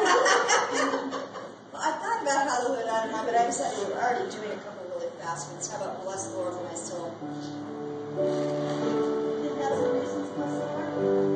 Well, I thought about hallelujah Adonai, but I decided we were already doing a couple really fast ones. How about bless the Lord, my soul? Didn't have some reasons, bless the Lord?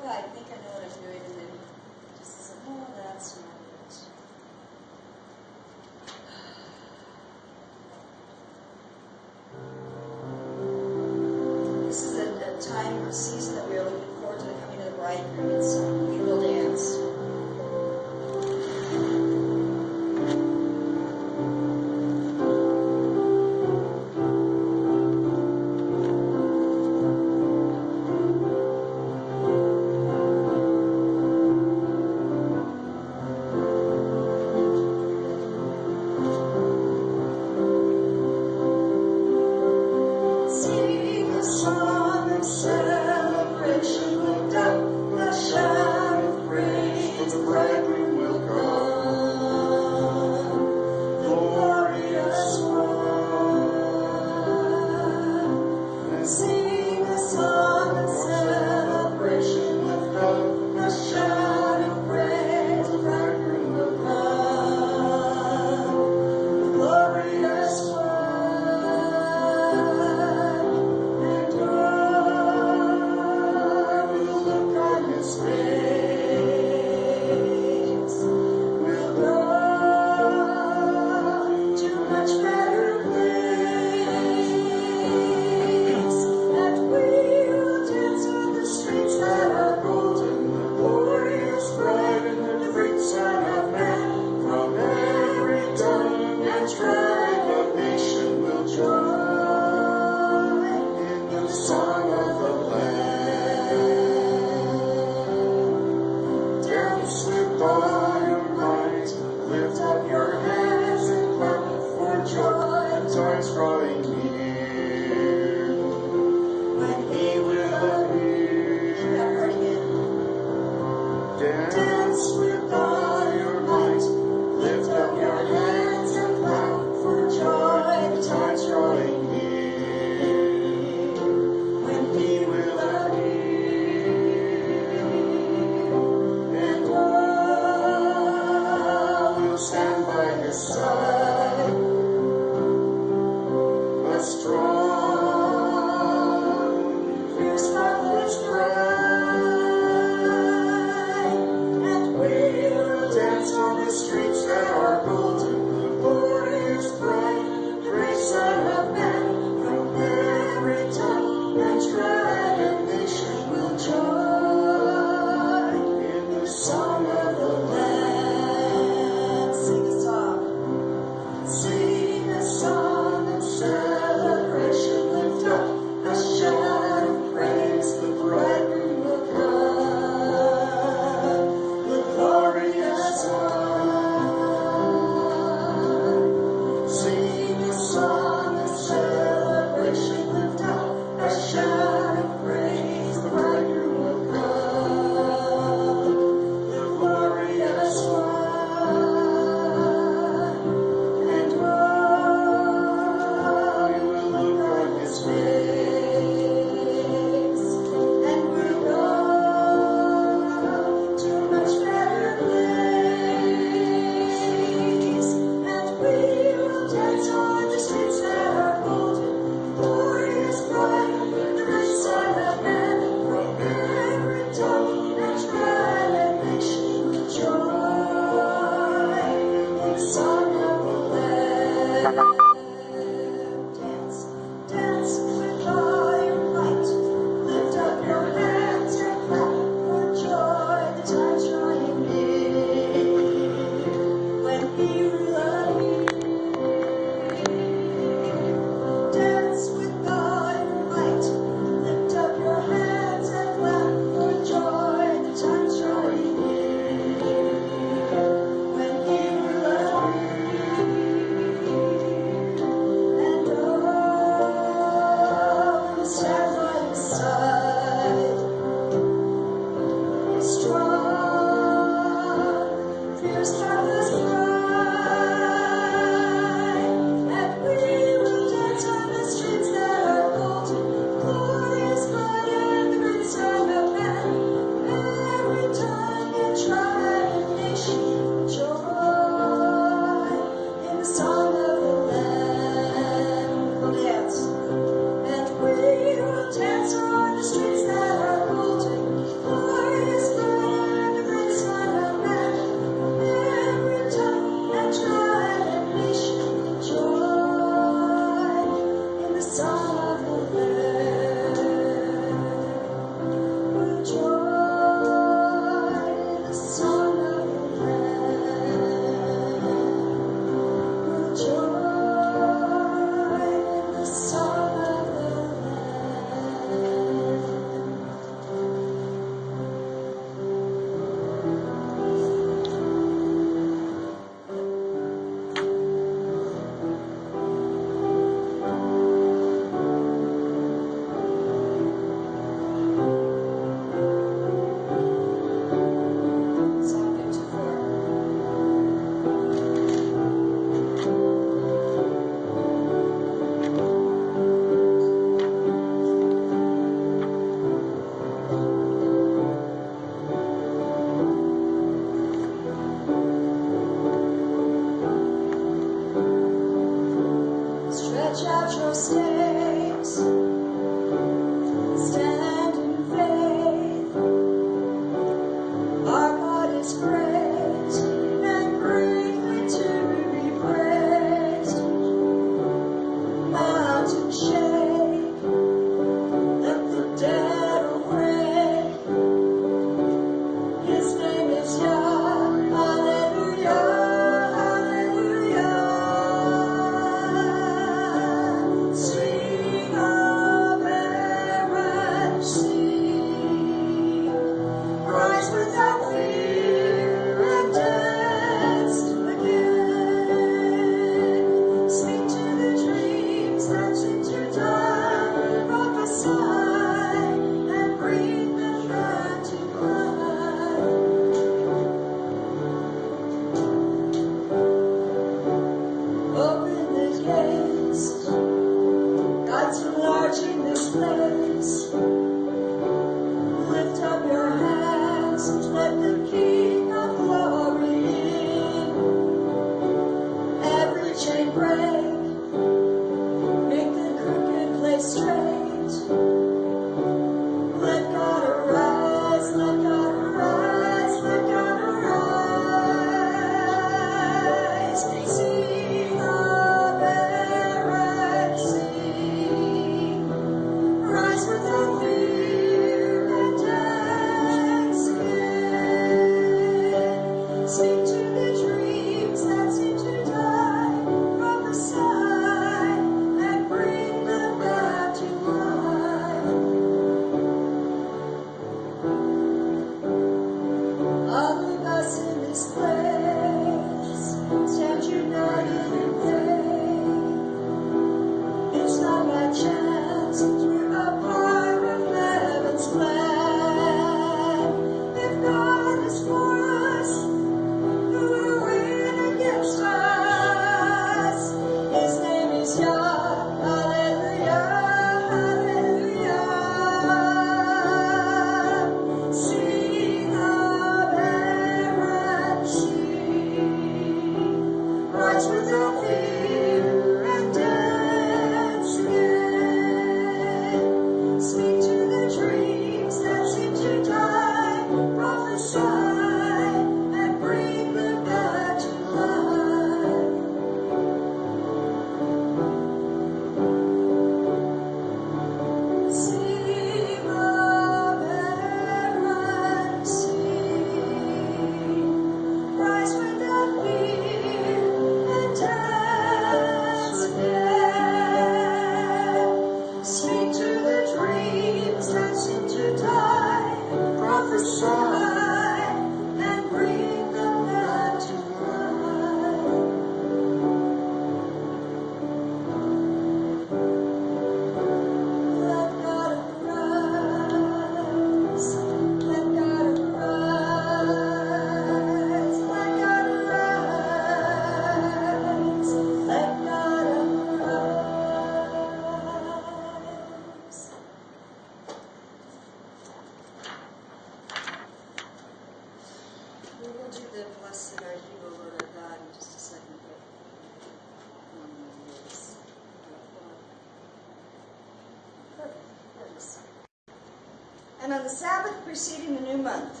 And on the Sabbath preceding the new month,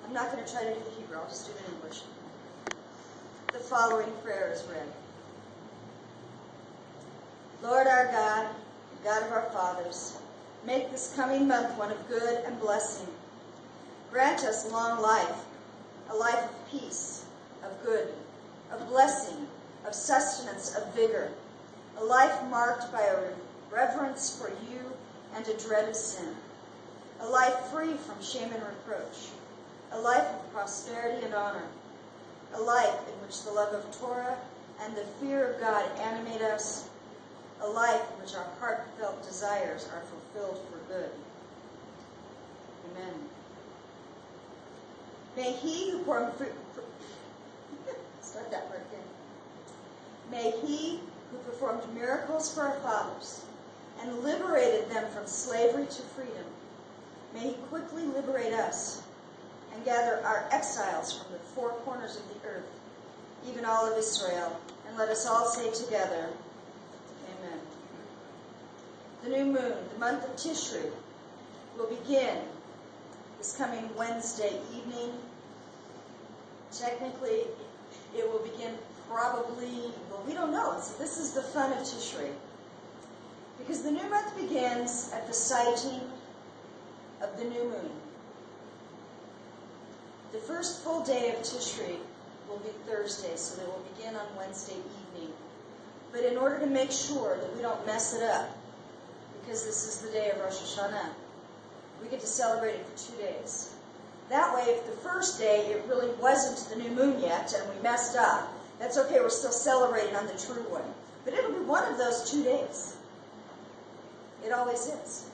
I'm not going to try to do the Hebrew, I'll just do it in English. The following prayer is read. Lord our God, God of our fathers, make this coming month one of good and blessing. Grant us long life, a life of peace, of good, of blessing, of sustenance, of vigor, a life marked by a reverence for you and a dread of sin, a life free from shame and reproach, a life of prosperity and honor, a life in which the love of Torah and the fear of God animate us, a life in which our heartfelt desires are fulfilled for good. Amen. May he who start that part again. May he who performed miracles for our fathers and liberated them from slavery to freedom, may he quickly liberate us and gather our exiles from the four corners of the earth, even all of Israel, and let us all say together, Amen. The new moon, the month of Tishrei, will begin this coming Wednesday evening. Technically, it will begin probably, well, we don't know. So this is the fun of Tishrei. Because the new month begins at the sighting of the new moon. The first full day of Tishrei will be Thursday, so they will begin on Wednesday evening. But in order to make sure that we don't mess it up, because this is the day of Rosh Hashanah, we get to celebrate it for 2 days. That way, if the first day it really wasn't the new moon yet and we messed up, that's okay, we're still celebrating on the true one. But it'll be one of those 2 days. It always is.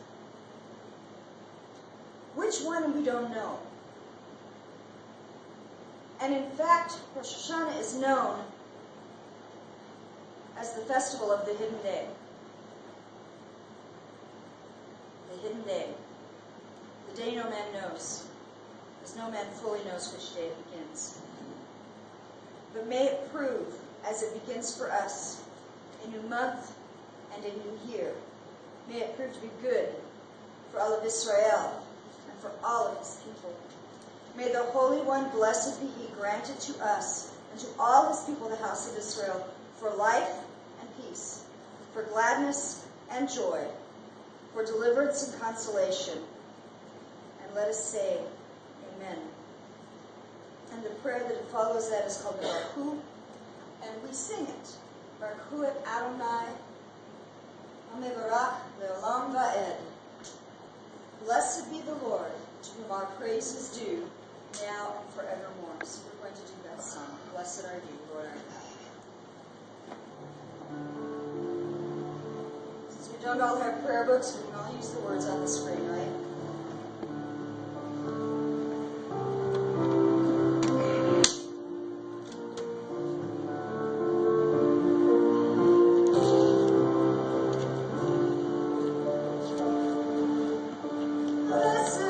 Which one we don't know. And in fact, Rosh Hashanah is known as the festival of the hidden day. The hidden day. The day no man knows. Because no man fully knows which day it begins. But may it prove, as it begins for us, a new month and a new year, may it prove to be good for all of Israel and for all of his people. May the Holy One, blessed be he, grant it to us and to all his people, the house of Israel, for life and peace, for gladness and joy, for deliverance and consolation. And let us say, Amen. And the prayer that follows that is called the Baruch, and we sing it. Baruch et Adonai, Hamevarach le'olam va'ed. Blessed be the Lord, to whom our praise is due, now and forevermore. So we're going to do that song. Blessed are you, Lord our God. Since we don't all have prayer books, we can all use the words on the screen, right? Blessed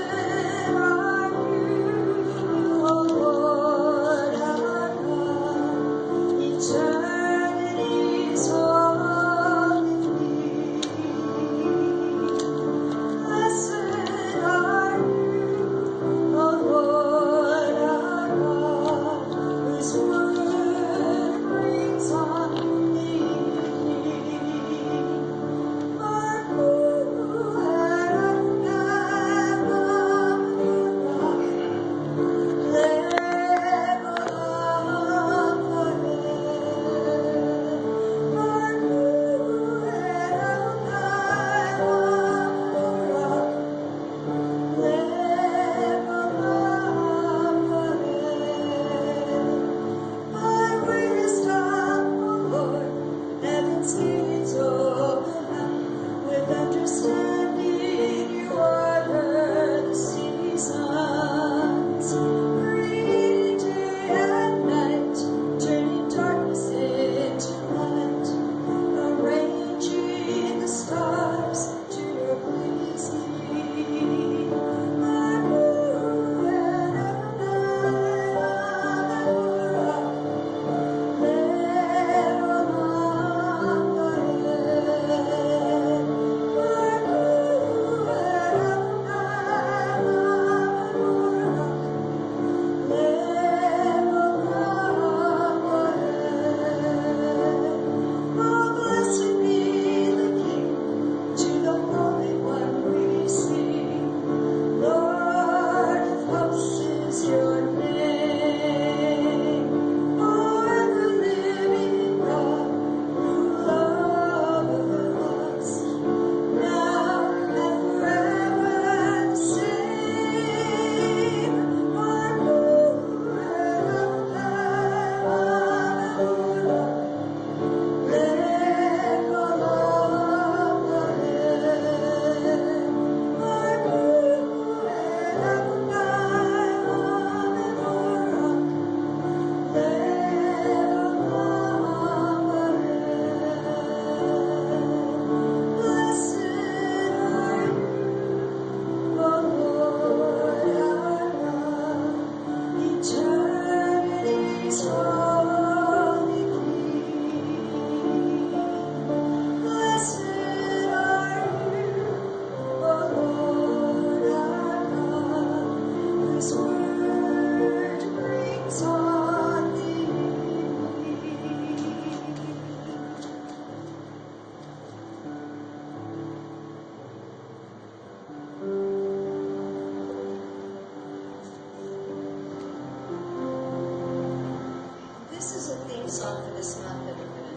song for this month that we're going to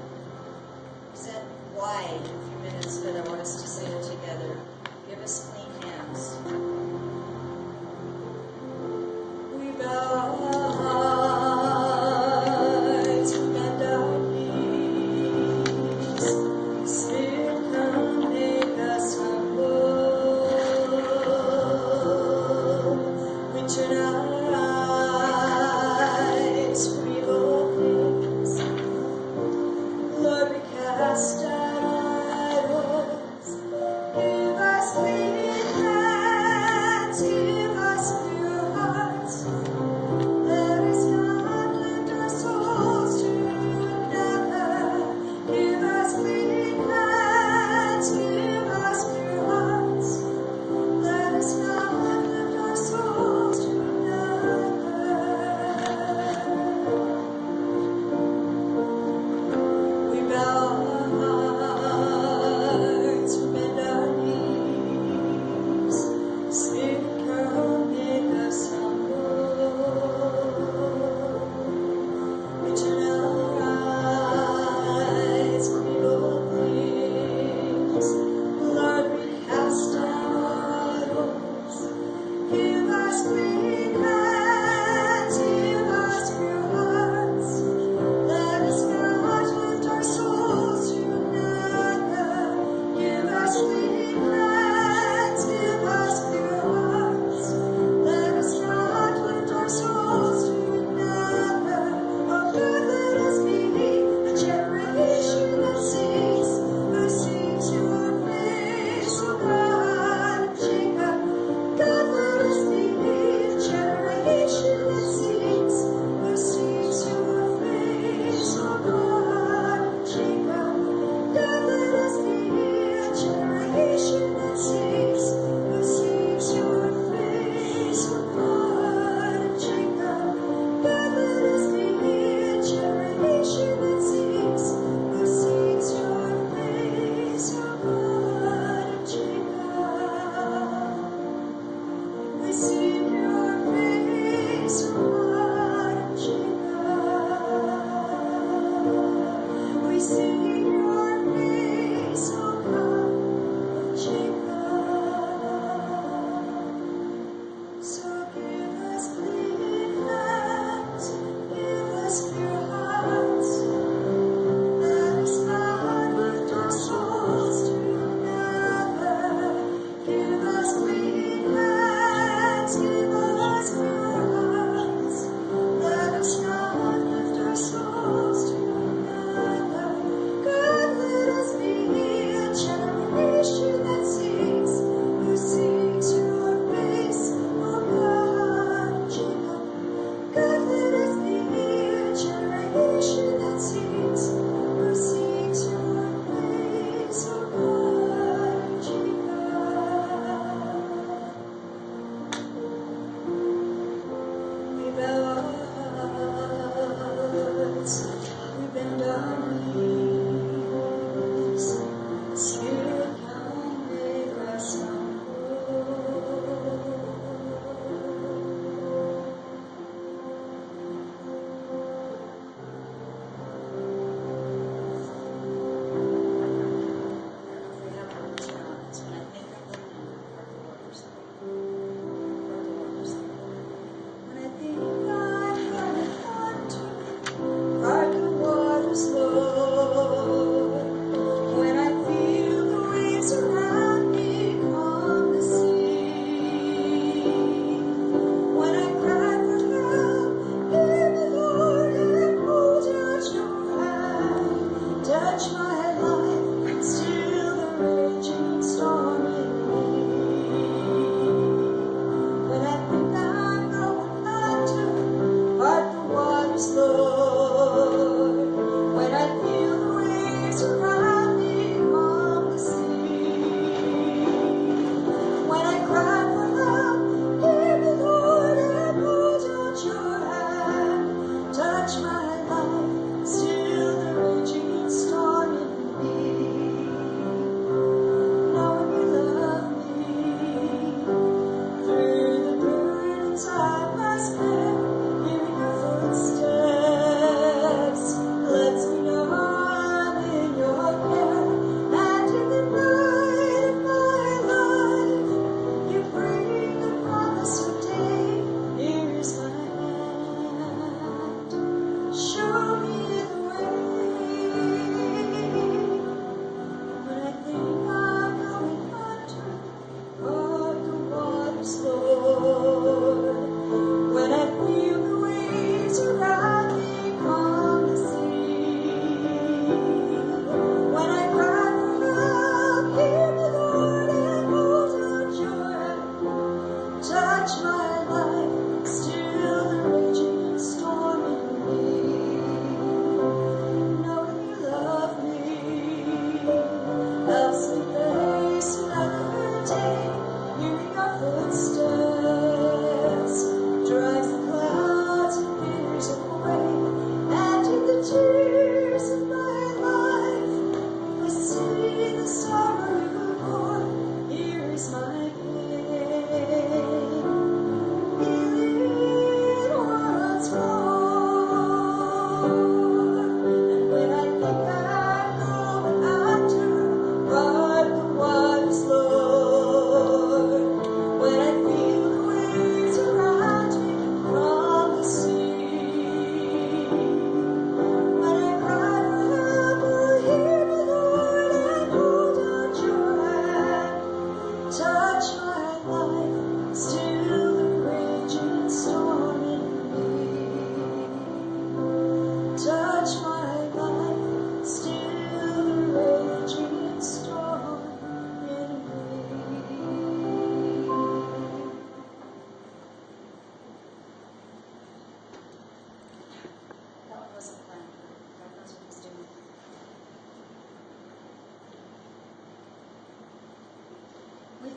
present wide in a few minutes, but I want us to sing it together. Give us clean hands. We bow our hearts, we bend our knees. Spirit, come make us humble. We turn our eyes from evil things. Lord, we cast out idols. Give us clean hands, give us pure hearts. Let us not lift our souls to another. Give us clean hands, give us pure hearts. Let us not lift our souls to another. We bow our hearts, we bend our knees.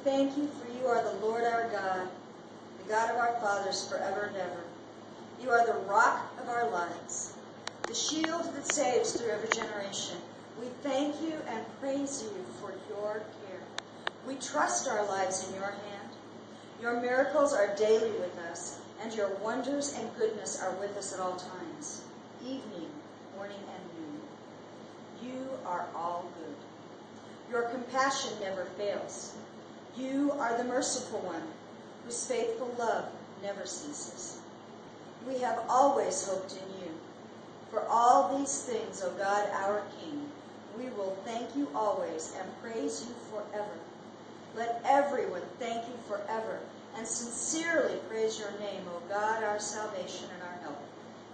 thank you, for you are the Lord our God, the God of our fathers forever and ever. You are the rock of our lives, the shield that saves through every generation. We thank you and praise you for your care. We trust our lives in your hand. Your miracles are daily with us, and your wonders and goodness are with us at all times, evening, morning, and noon. You are all good. Your compassion never fails. You are the merciful one, whose faithful love never ceases. We have always hoped in you. For all these things, O God, our King, we will thank you always and praise you forever. Let everyone thank you forever and sincerely praise your name, O God, our salvation and our help.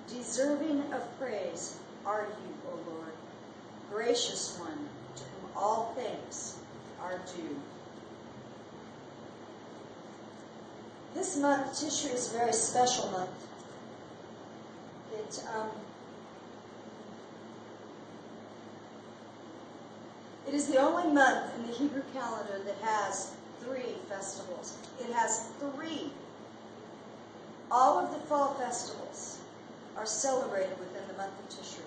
Deserving of praise are you, O Lord, gracious one, to whom all thanks are due. This month, Tishrei, is a very special month. It is the only month in the Hebrew calendar that has 3 festivals. It has 3. All of the fall festivals are celebrated within the month of Tishrei,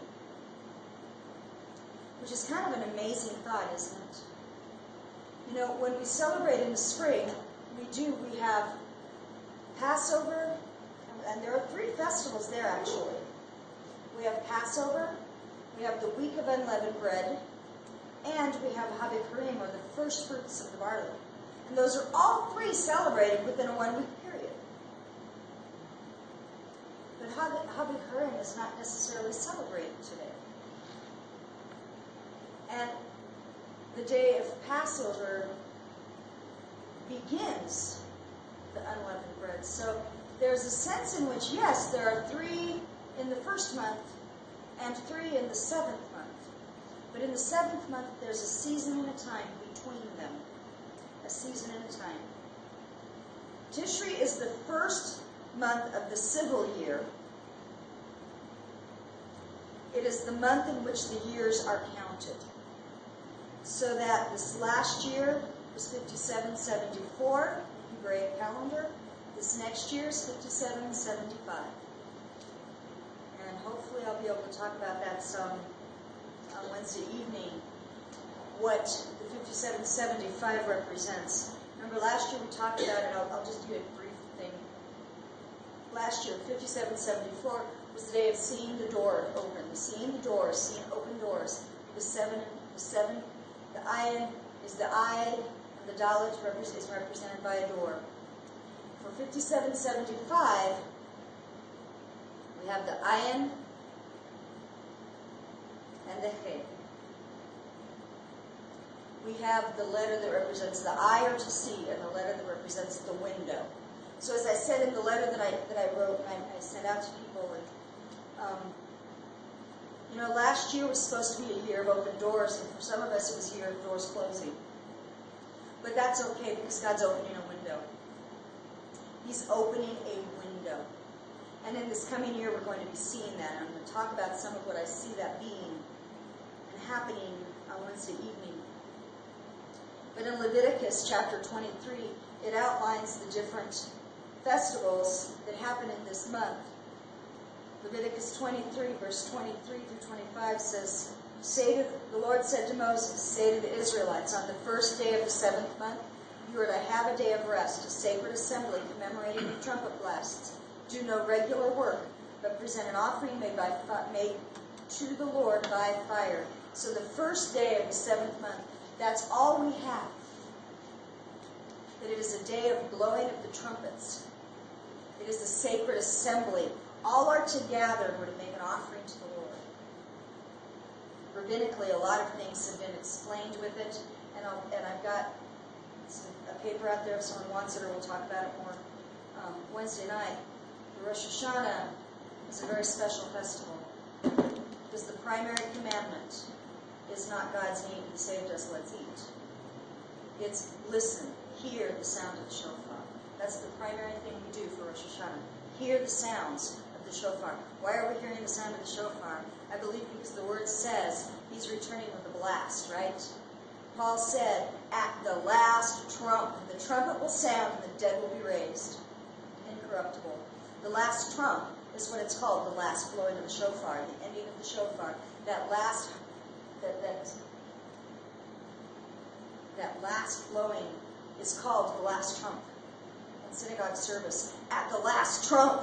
which is kind of an amazing thought, isn't it? You know, when we celebrate in the spring, we have Passover, and there are 3 festivals there actually. We have Passover, we have the week of unleavened bread, and we have Hachodesh, or the first fruits of the barley. And those are all 3 celebrated within a 1-week period. But Hachodesh is not necessarily celebrated today. And the day of Passover begins the unleavened bread. So there's a sense in which, yes, there are 3 in the first month and 3 in the 7th month. But in the 7th month, there's a season and a time between them. A season and a time. Tishrei is the first month of the civil year. It is the month in which the years are counted. So that this last year was 5774, Hebraic calendar. This next year is 5775. And hopefully I'll be able to talk about that some on Wednesday evening, what the 5775 represents. Remember last year we talked about it, I'll just do a brief thing. Last year, 5774 was the day of seeing the door open, seeing the doors, seeing open doors. The ayin is the eye, and the dalet is represented by a door. For 5775, we have the ayin and the he. We have the letter that represents the eye, or to see, and the letter that represents the window. So as I said in the letter that I wrote and I sent out to people, last year was supposed to be a year of open doors, and for some of us it was a year of doors closing. But that's okay, because God's opening a window. He's opening a window. And in this coming year, we're going to be seeing that. I'm going to talk about some of what I see that being and happening on Wednesday evening. But in Leviticus chapter 23, it outlines the different festivals that happen in this month. Leviticus 23, verse 23 through 25 says, the Lord said to Moses, say to the Israelites, on the first day of the 7th month, you are to have a day of rest, a sacred assembly commemorating the trumpet blasts. Do no regular work, but present an offering made to the Lord by fire. So the first day of the 7th month, that's all we have. That it is a day of blowing of the trumpets. It is a sacred assembly. All are to gather. We're to make an offering to the Lord. Rabbinically, a lot of things have been explained with it, and I've got a paper out there if someone wants it, or we'll talk about it more Wednesday night. The Rosh Hashanah is a very special festival, because the primary commandment is not God's name, He saved us, let's eat. It's listen, hear the sound of the shofar. That's the primary thing we do for Rosh Hashanah. Hear the sounds of the shofar. Why are we hearing the sound of the shofar? I believe because the word says He's returning with a blast, right? Paul said, at the last trump, the trumpet will sound and the dead will be raised, incorruptible. The last trump is what it's called, the last blowing of the shofar, the ending of the shofar. That last blowing is called the last trump in synagogue service. At the last trump,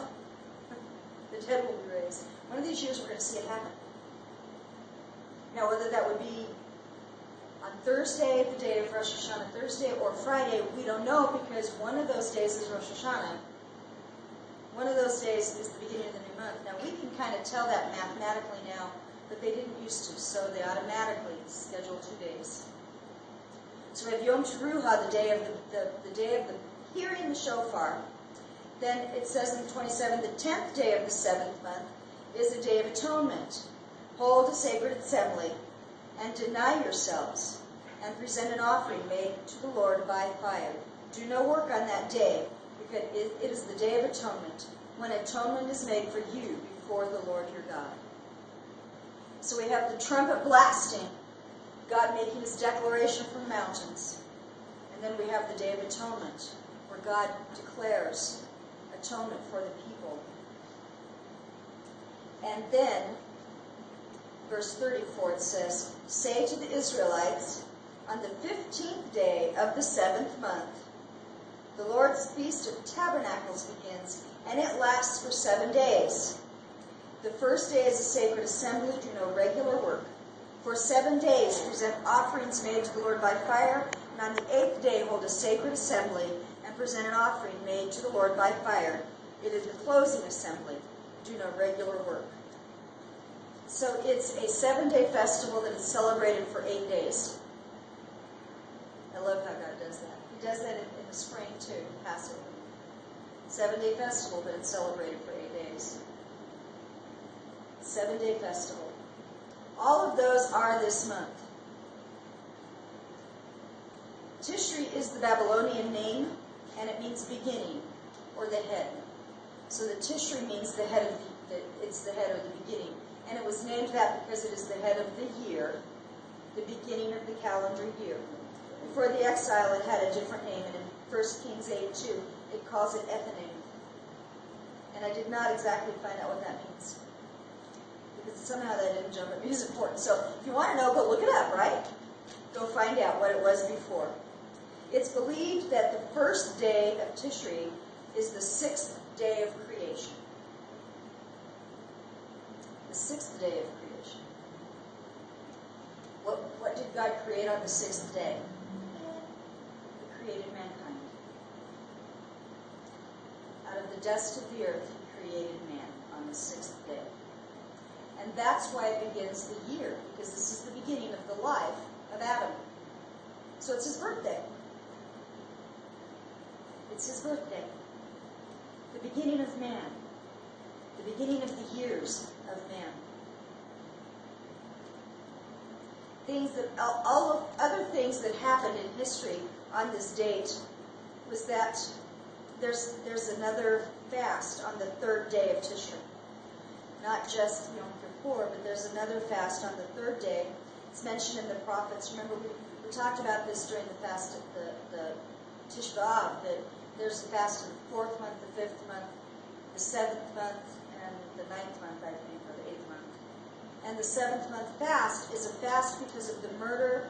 the dead will be raised. One of these years we're going to see it happen. Now, whether that would be on Thursday, the day of Rosh Hashanah, Thursday, or Friday, we don't know, because one of those days is Rosh Hashanah. One of those days is the beginning of the new month. Now, we can kind of tell that mathematically now, but they didn't used to, so they automatically schedule 2 days. So we have Yom Teruah, the day of the hearing the shofar. Then it says in 27, the 10th day of the 7th month is a day of atonement. Hold a sacred assembly and deny yourselves and present an offering made to the Lord by fire. Do no work on that day, because it is the day of atonement, when atonement is made for you before the Lord your God. So we have the trumpet blasting, God making his declaration from the mountains. And then we have the Day of Atonement, where God declares atonement for the people. And then, verse 34, it says, say to the Israelites, on the 15th day of the 7th month, the Lord's Feast of Tabernacles begins, and it lasts for 7 days. The first day is a sacred assembly, do no regular work. For 7 days present offerings made to the Lord by fire, and on the 8th day hold a sacred assembly and present an offering made to the Lord by fire. It is the closing assembly, do no regular work. So it's a 7-day festival that is celebrated for 8 days. I love how God does that. He does that in the spring too, Passover. 7-day festival, but it's celebrated for 8 days. 7-day festival. All of those are this month. Tishrei is the Babylonian name, and it means beginning, or the head. So the Tishrei means the head of it's the head or the beginning. And it was named that because it is the head of the year, the beginning of the calendar year. Before the exile, it had a different name, and in 1 Kings 8:2, it calls it Ethanim. And I did not exactly find out what that means, because somehow that didn't jump at me as important. So if you want to know, go look it up, right? Go find out what it was before. It's believed that the first day of Tishrei is the 6th day of creation. The 6th day of creation. What did God create on the 6th day? He created mankind. Out of the dust of the earth, he created man on the 6th day. And that's why it begins the year, because this is the beginning of the life of Adam. So it's his birthday. It's his birthday. The beginning of man. The beginning of the years of man. Things that, all of other things that happened in history on this date was that there's another fast on the 3rd day of Tishrei. Not just Yom Kippur, but there's another fast on the 3rd day. It's mentioned in the prophets. Remember, we talked about this during the fast of the Tishrei B'Av, that there's a fast in the 4th month, the 5th month, the 7th month, and the 9th month, I think, or the 8th month. And the 7th month fast is a fast because of the murder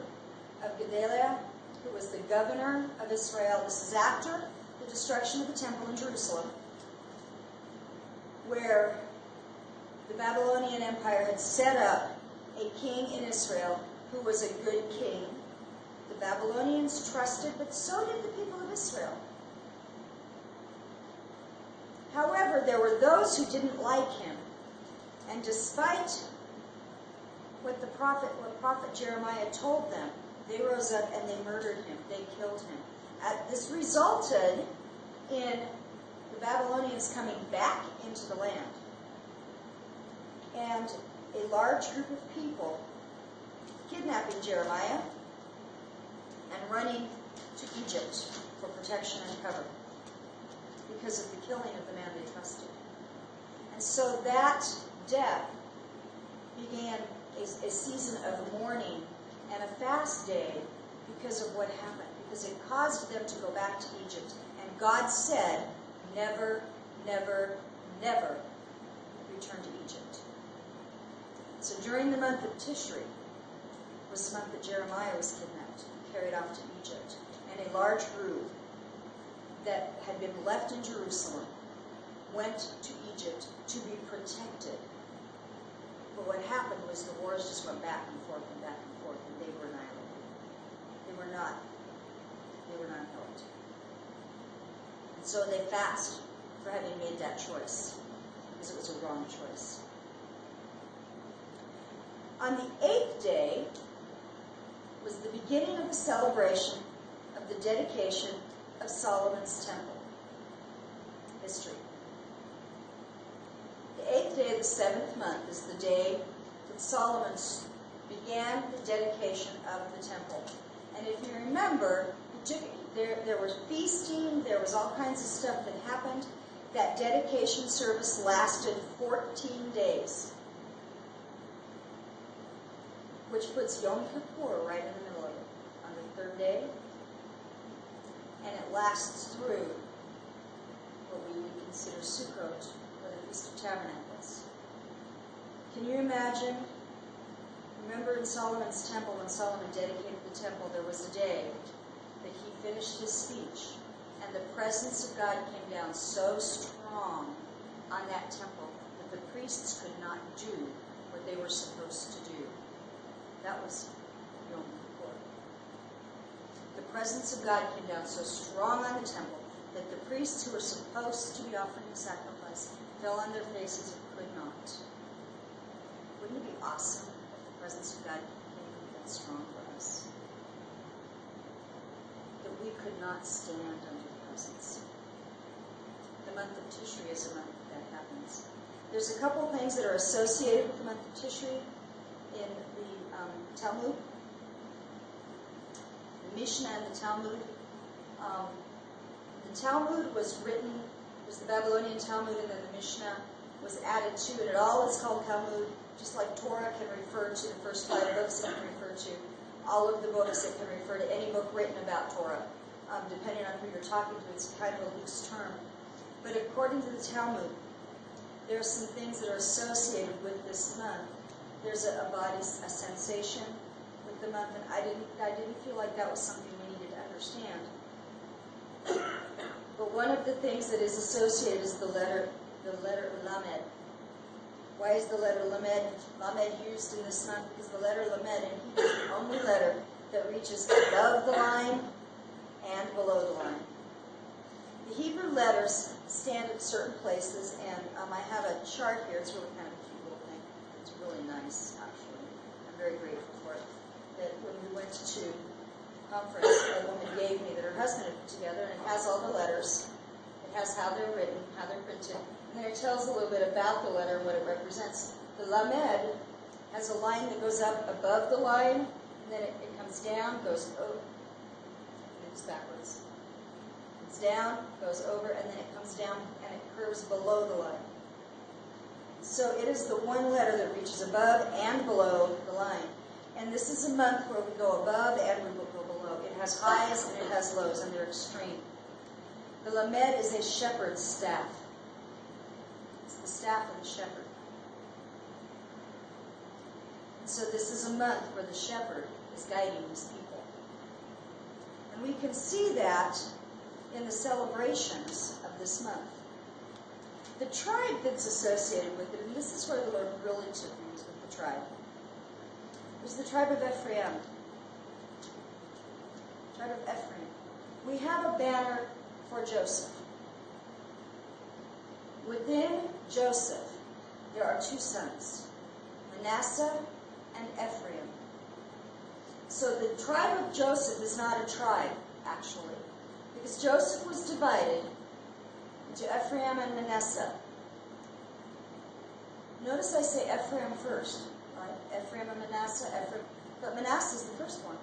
of Gedaliah, who was the governor of Israel. This is after the destruction of the temple in Jerusalem, where the Babylonian Empire had set up a king in Israel who was a good king. The Babylonians trusted, but so did the people of Israel. However, there were those who didn't like him, and despite what prophet Jeremiah told them, they rose up and they murdered him. They killed him. This resulted in the Babylonians coming back into the land, and a large group of people kidnapping Jeremiah and running to Egypt for protection and cover because of the killing of the man they trusted. And so that death began a season of mourning and a fast day because of what happened, because it caused them to go back to Egypt. And God said, never, never, never return to Egypt. So during the month of Tishrei was the month that Jeremiah was kidnapped and carried off to Egypt. And a large group that had been left in Jerusalem went to Egypt to be protected. But what happened was the wars just went back and forth, and they were annihilated. They were not helped. And so they fast for having made that choice, because it was a wrong choice. On the 8th day was the beginning of the celebration of the dedication of Solomon's temple. History. The 8th day of the 7th month is the day that Solomon began the dedication of the temple. And if you remember, there was feasting, there was all kinds of stuff that happened. That dedication service lasted 14 days, which puts Yom Kippur right in the middle of it, on the 3rd day. And it lasts through what we would consider Sukkot, or the Feast of Tabernacles. Can you imagine? Remember in Solomon's temple, when Solomon dedicated the temple, there was a day that he finished his speech, and the presence of God came down so strong on that temple that the priests could not do what they were supposed to do. That was Yom Kippur. The presence of God came down so strong on the temple that the priests who were supposed to be offering sacrifice fell on their faces and could not. Wouldn't it be awesome if the presence of God came that strong for us? That we could not stand under the presence. The month of Tishrei is a month that happens. There's a couple things that are associated with the month of Tishrei in the Talmud. The Mishnah and the Talmud. The Talmud was written, it was the Babylonian Talmud, and then the Mishnah was added to it. It all is called Talmud, just like Torah can refer to the first 5 books, it can refer to all of the books, it can refer to any book written about Torah. Depending on who you're talking to, it's kind of a loose term. But according to the Talmud, there are some things that are associated with this month. There's a sensation with the month, and I didn't feel like that was something we needed to understand. But one of the things that is associated is the letter Lamed. Why is the letter Lamed used in this month? Because the letter Lamed in Hebrew is the only letter that reaches above the line and below the line. The Hebrew letters stand at certain places, and I have a chart here. It's really kind of a cute little thing. It's really nice, actually. I'm very grateful for it. That when we went to conference, a woman gave me that her husband had put together, and it has all the letters. It has how they're written, how they're printed, and then it tells a little bit about the letter and what it represents. The Lamed has a line that goes up above the line, and then it comes down, goes over, moves backwards. It's down, goes over, and then it comes down, and it curves below the line. So it is the one letter that reaches above and below the line. And this is a month where we go above and we will go below. It has highs and it has lows, and they're extreme. The Lamed is a shepherd's staff. It's the staff of the shepherd. And so this is a month where the shepherd is guiding his people. And we can see that in the celebrations of this month. The tribe that's associated with it, and this is where the Lord really took me with the tribe, was the tribe of Ephraim. Tribe of Ephraim. We have a banner for Joseph. Within Joseph, there are 2 sons, Manasseh and Ephraim. So the tribe of Joseph is not a tribe, actually, because Joseph was divided into Ephraim and Manasseh. Notice I say Ephraim first. Right? Ephraim and Manasseh, Ephraim. But Manasseh is the first one.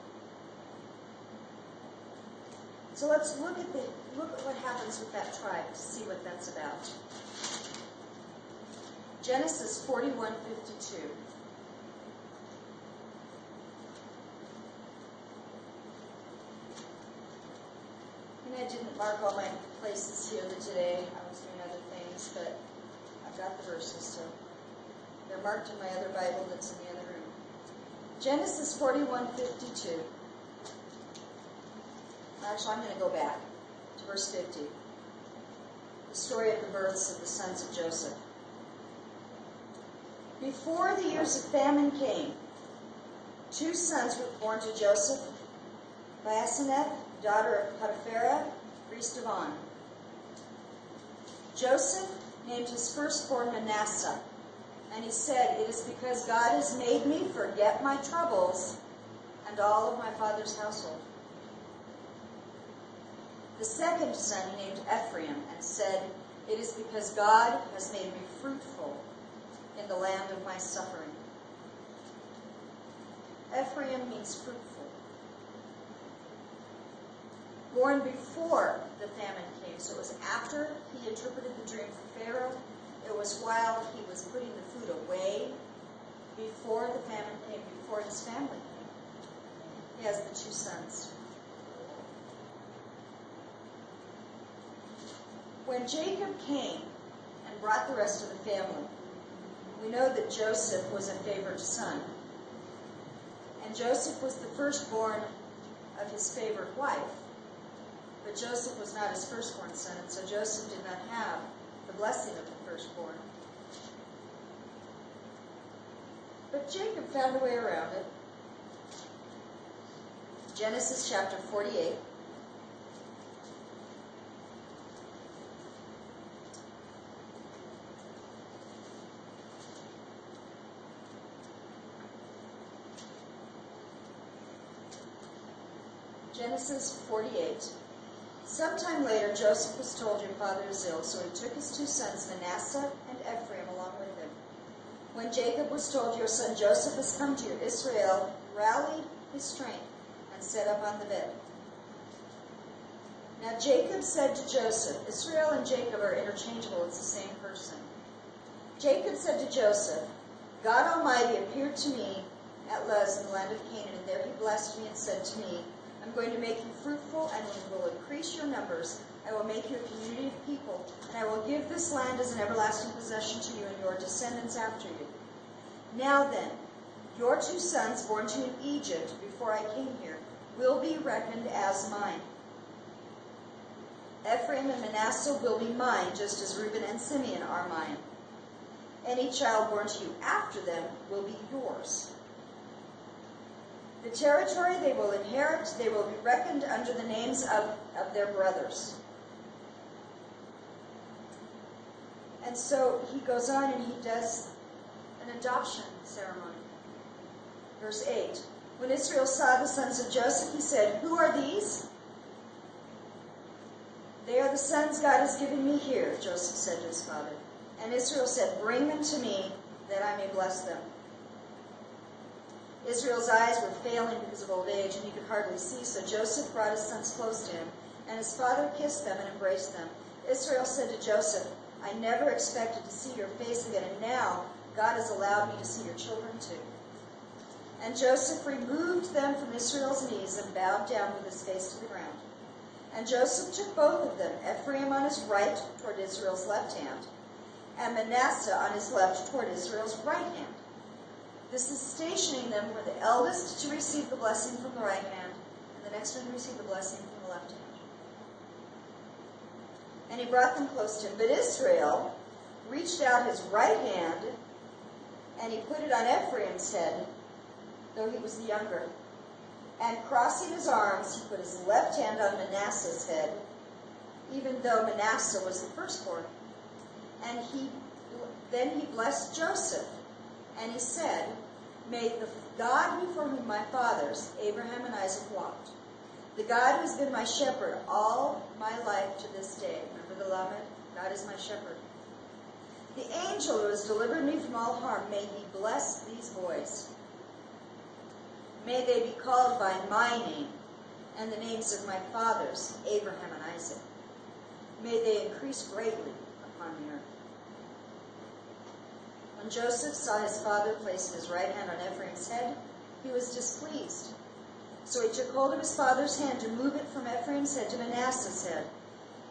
So let's look at what happens with that tribe to see what that's about. Genesis 41:52. mark all my places here today. I was doing other things, but I've got the verses, so they're marked in my other Bible that's in the other room. Genesis 41:52. Actually, I'm going to go back to verse 50. The story of the births of the sons of Joseph. Before the years of famine came, 2 sons were born to Joseph, Basemath, daughter of Potipharah, priest of On. Joseph named his firstborn Manasseh, and he said, "It is because God has made me forget my troubles and all of my father's household." The second son he named Ephraim, and said, "It is because God has made me fruitful in the land of my suffering." Ephraim means fruitful. Born before the famine came, so it was after he interpreted the dream for Pharaoh. It was while he was putting the food away, before the famine came, before his family came. He has the 2 sons. When Jacob came and brought the rest of the family, we know that Joseph was a favored son. And Joseph was the firstborn of his favored wife. But Joseph was not his firstborn son, and so Joseph did not have the blessing of the firstborn. But Jacob found a way around it. Genesis chapter 48. Genesis 48. Sometime later, Joseph was told, "Your father is ill," so he took his 2 sons, Manasseh and Ephraim, along with him. When Jacob was told, "Your son Joseph has come to you," Israel rallied his strength and sat up on the bed. Now Jacob said to Joseph, Israel and Jacob are interchangeable, it's the same person. Jacob said to Joseph, "God Almighty appeared to me at Luz in the land of Canaan, and there he blessed me and said to me, I'm going to make you fruitful and will increase your numbers. I will make you a community of people, and I will give this land as an everlasting possession to you and your descendants after you. Now then, your 2 sons born to you in Egypt before I came here will be reckoned as mine. Ephraim and Manasseh will be mine, just as Reuben and Simeon are mine. Any child born to you after them will be yours. The territory they will inherit, they will be reckoned under the names of their brothers." And so he goes on and he does an adoption ceremony. Verse 8. When Israel saw the sons of Joseph, he said, "Who are these?" "They are the sons God has given me here," Joseph said to his father. And Israel said, "Bring them to me, that I may bless them." Israel's eyes were failing because of old age, and he could hardly see, so Joseph brought his sons close to him, and his father kissed them and embraced them. Israel said to Joseph, "I never expected to see your face again, and now God has allowed me to see your children too." And Joseph removed them from Israel's knees and bowed down with his face to the ground. And Joseph took both of them, Ephraim on his right toward Israel's left hand, and Manasseh on his left toward Israel's right hand. This is stationing them for the eldest to receive the blessing from the right hand, and the next one to receive the blessing from the left hand. And he brought them close to him. But Israel reached out his right hand, and he put it on Ephraim's head, though he was the younger. And crossing his arms, he put his left hand on Manasseh's head, even though Manasseh was the firstborn. And then he blessed Joseph. And he said, "May the God before whom my fathers, Abraham and Isaac, walked, the God who has been my shepherd all my life to this day," remember the Lamed? God is my shepherd. "The angel who has delivered me from all harm, may he bless these boys. May they be called by my name and the names of my fathers, Abraham and Isaac. May they increase greatly upon the earth." When Joseph saw his father place his right hand on Ephraim's head, he was displeased. So he took hold of his father's hand to move it from Ephraim's head to Manasseh's head.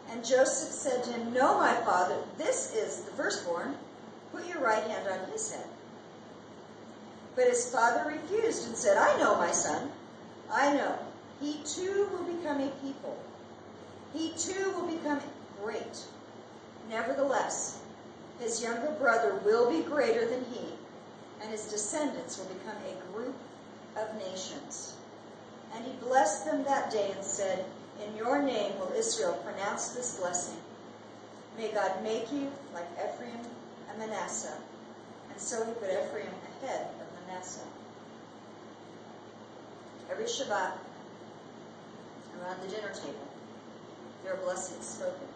And Joseph said to him, "No, my father, this is the firstborn. Put your right hand on his head." But his father refused and said, "I know, my son. I know. He too will become a people. He too will become great. Nevertheless, his younger brother will be greater than he, and his descendants will become a group of nations." And he blessed them that day and said, "In your name will Israel pronounce this blessing. May God make you like Ephraim and Manasseh." And so he put Ephraim ahead of Manasseh. Every Shabbat, around the dinner table, there are blessings spoken.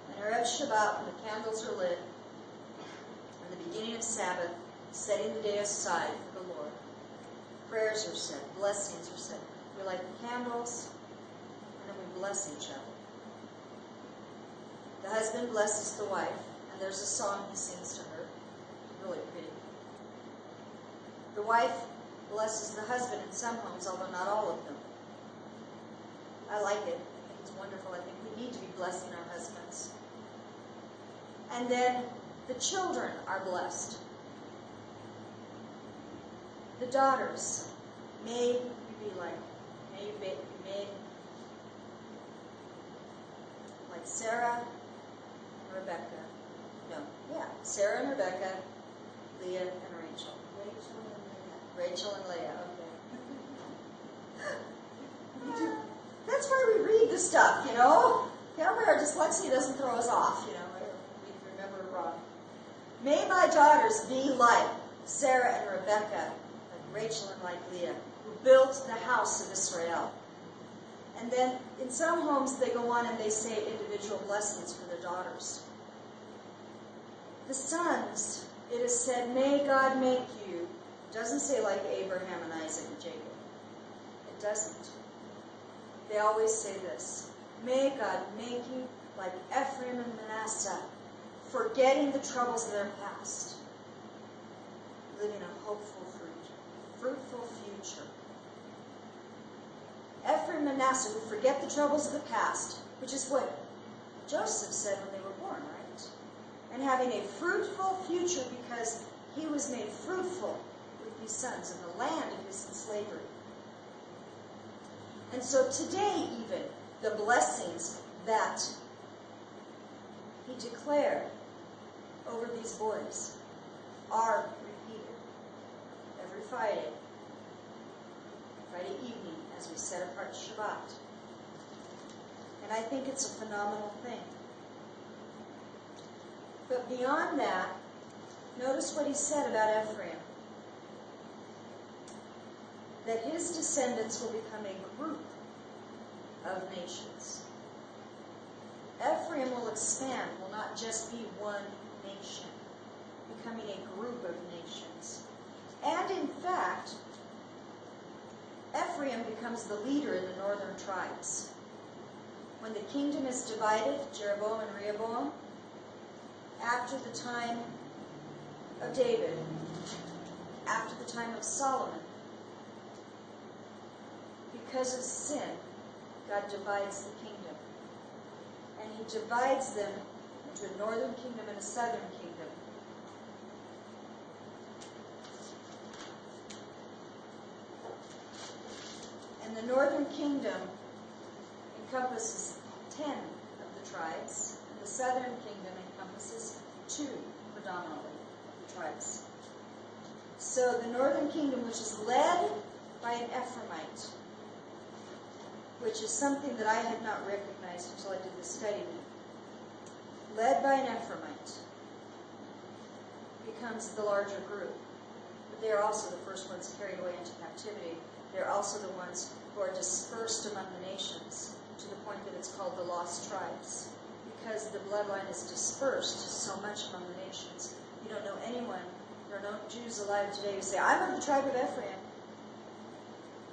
And Erev Shabbat, when the candles are lit, and the beginning of Sabbath, setting the day aside for the Lord, prayers are said, blessings are said. We light the candles, and then we bless each other. The husband blesses the wife, and there's a song he sings to her. Really pretty. The wife blesses the husband in some homes, although not all of them. I like it. I think it's wonderful. I think we need to be blessing our husbands. And then the children are blessed. The daughters, may you be like Sarah and Rebecca. Sarah and Rebecca, Leah and Rachel. Rachel and Leah, okay. That's why we read the stuff, you know. That way our dyslexia doesn't throw us off, you know. We remember it wrong. May my daughters be like Sarah and Rebecca, like Rachel and like Leah, who built the house of Israel. And then in some homes they go on and they say individual blessings for their daughters. The sons, it is said, may God make you. It doesn't say like Abraham and Isaac and Jacob. It doesn't. They always say this. May God make you like Ephraim and Manasseh, forgetting the troubles of their past, living a hopeful fruitful future. Ephraim and Manasseh who forget the troubles of the past, which is what Joseph said when they were born, right? And having a fruitful future because he was made fruitful with these sons in the land of his slavery. And so today even, the blessings that he declared over these boys are repeated every Friday evening as we set apart Shabbat. And I think it's a phenomenal thing. But beyond that, notice what he said about Ephraim. That his descendants will become a group of nations. Ephraim will expand, will not just be one nation, becoming a group of nations. And in fact, Ephraim becomes the leader in the northern tribes. When the kingdom is divided, Jeroboam and Rehoboam, after the time of David, after the time of Solomon, because of sin, God divides the kingdom. And he divides them into a northern kingdom and a southern kingdom. And the northern kingdom encompasses 10 of the tribes, and the southern kingdom encompasses 2 predominantly of the tribes. So the northern kingdom, which is led by an Ephraimite, which is something that I had not recognized until I did this study, led by an Ephraimite, becomes the larger group. But they are also the first ones carried away into captivity. They're also the ones who are dispersed among the nations, to the point that it's called the lost tribes, because the bloodline is dispersed so much among the nations. You don't know anyone, there are no Jews alive today who say, I'm of the tribe of Ephraim,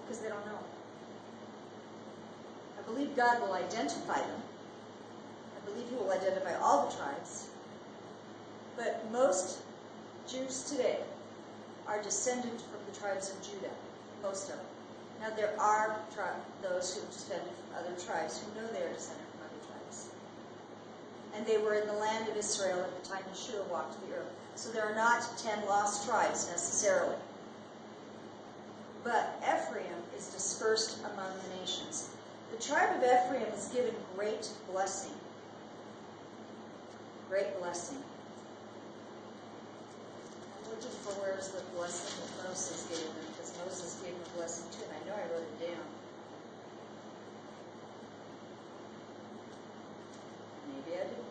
because they don't know. I believe God will identify them. I believe he will identify all the tribes. But most Jews today are descended from the tribes of Judah, most of them. Now there are those who are descended from other tribes who know they are descended from other tribes. And they were in the land of Israel at the time Yeshua walked the earth. So there are not 10 lost tribes necessarily. But Ephraim is dispersed among the nations. The tribe of Ephraim is given great blessing. Great blessing. I'm looking for where's the blessing that Moses gave them, because Moses gave them a blessing too, and I know I wrote it down. Maybe I didn't.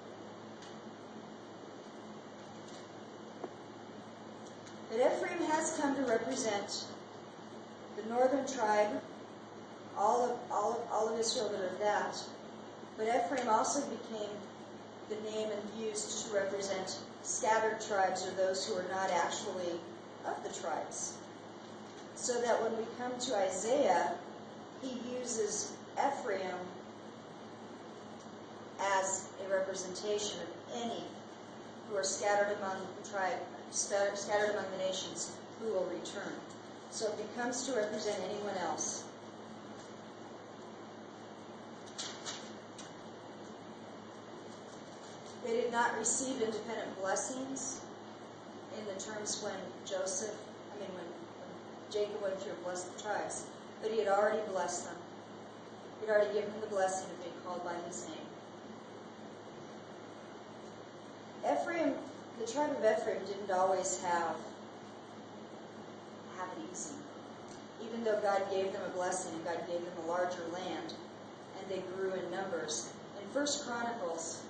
But Ephraim has come to represent the northern tribe, all of Israel that are that. But Ephraim also became the name and used to represent scattered tribes, or those who are not actually of the tribes. So that when we come to Isaiah, he uses Ephraim as a representation of any who are scattered among the tribe, scattered among the nations, who will return. So it becomes to represent anyone else. They did not receive independent blessings in the terms when Jacob went through and blessed the tribes. But he had already blessed them. He had already given them the blessing of being called by his name. Ephraim, the tribe of Ephraim didn't always have it easy. Even though God gave them a blessing and God gave them a larger land, and they grew in numbers. In 1 Chronicles,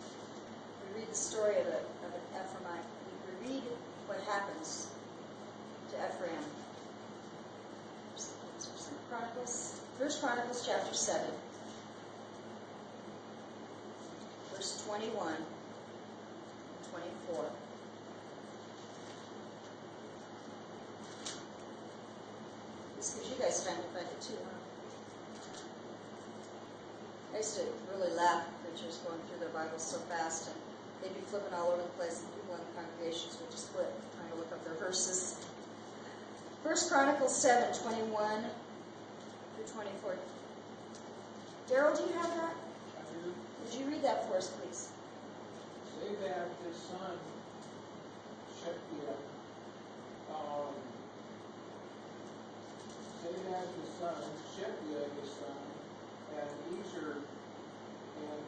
we read the story of an Ephraimite. We read what happens to Ephraim. 1 Chronicles chapter 7, verse 21 and 24. This gives you guys time to find it too, huh? I used to really laugh at preachers going through their Bibles so fast, and they'd be flipping all over the place, and people in the congregations would just flip, trying to look up their verses. 1 Chronicles 7, 21 through 24. Daryl, do you have that? I do. Would you read that for us, please? Say that his son, Shekiah, his son, and Ezer and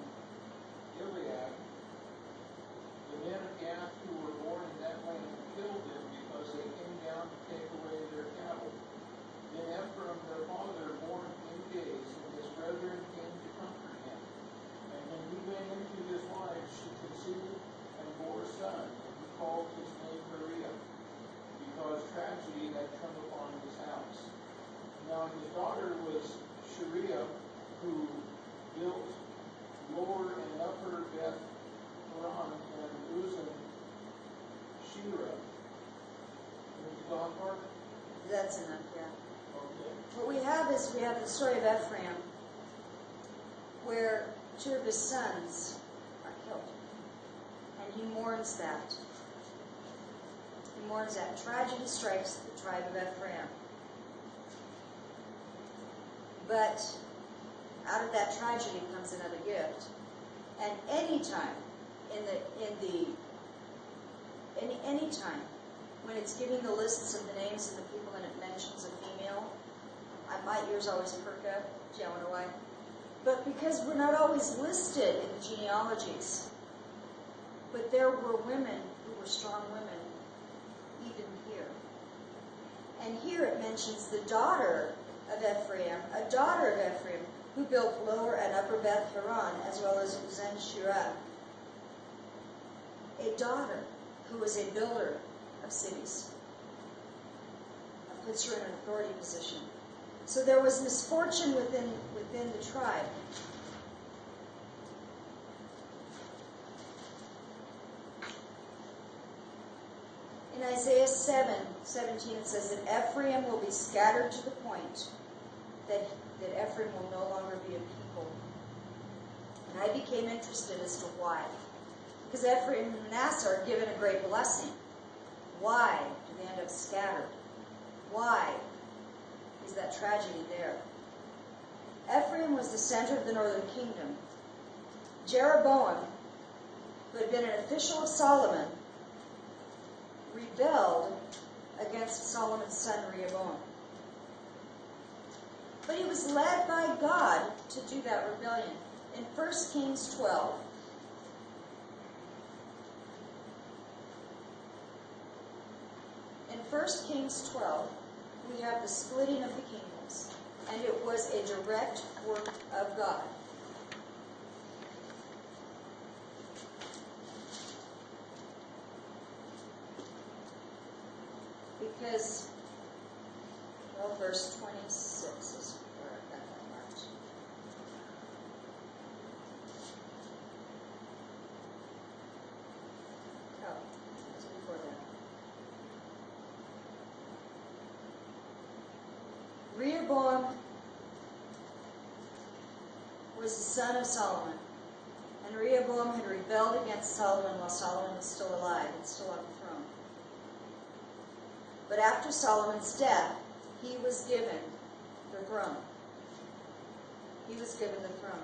Gilead, the men of Gath who were born in that land, killed them because they came down to take away their cattle. Then Ephraim, their father, mourned many days, and his brethren came to comfort him. And when he went into his wife, she conceived and bore a son, and he called his name Uriah, because tragedy had come upon his house. Now his daughter was Shariah, who built lower and upper Beth Horon and Uzan Shira. With the dog part? That's enough, yeah. Okay. What we have is the story of Ephraim, where 2 of his sons are killed. And he mourns that. He mourns that. Tragedy strikes the tribe of Ephraim. But out of that tragedy comes another gift. And any time when it's giving the lists of the names of the people and it mentions a female, my ears always perk up. Gee, I wonder why. But because we're not always listed in the genealogies. But there were women who were strong women, even here. And here it mentions the daughter of Ephraim, a daughter of Ephraim, who built lower and upper Beth Horon, as well as Uzan Shira. A daughter who was a builder of cities. That puts her in an authority position. So there was misfortune within the tribe. In Isaiah 7:17 it says that Ephraim will be scattered to the point that Ephraim will no longer be a people. And I became interested as to why. Because Ephraim and Manasseh are given a great blessing. Why do they end up scattered? Why? is that tragedy there. Ephraim was the center of the northern kingdom. Jeroboam, who had been an official of Solomon, rebelled against Solomon's son Rehoboam. But he was led by God to do that rebellion. In 1 Kings 12, we have the splitting of the kingdoms, and it was a direct work of God. Because, well, verse 26 is where I've got that marked. Oh, it's before that. Rehoboam was the son of Solomon, and Rehoboam had rebelled against Solomon while Solomon was still alive and still on the throne. But after Solomon's death, he was given the throne. He was given the throne.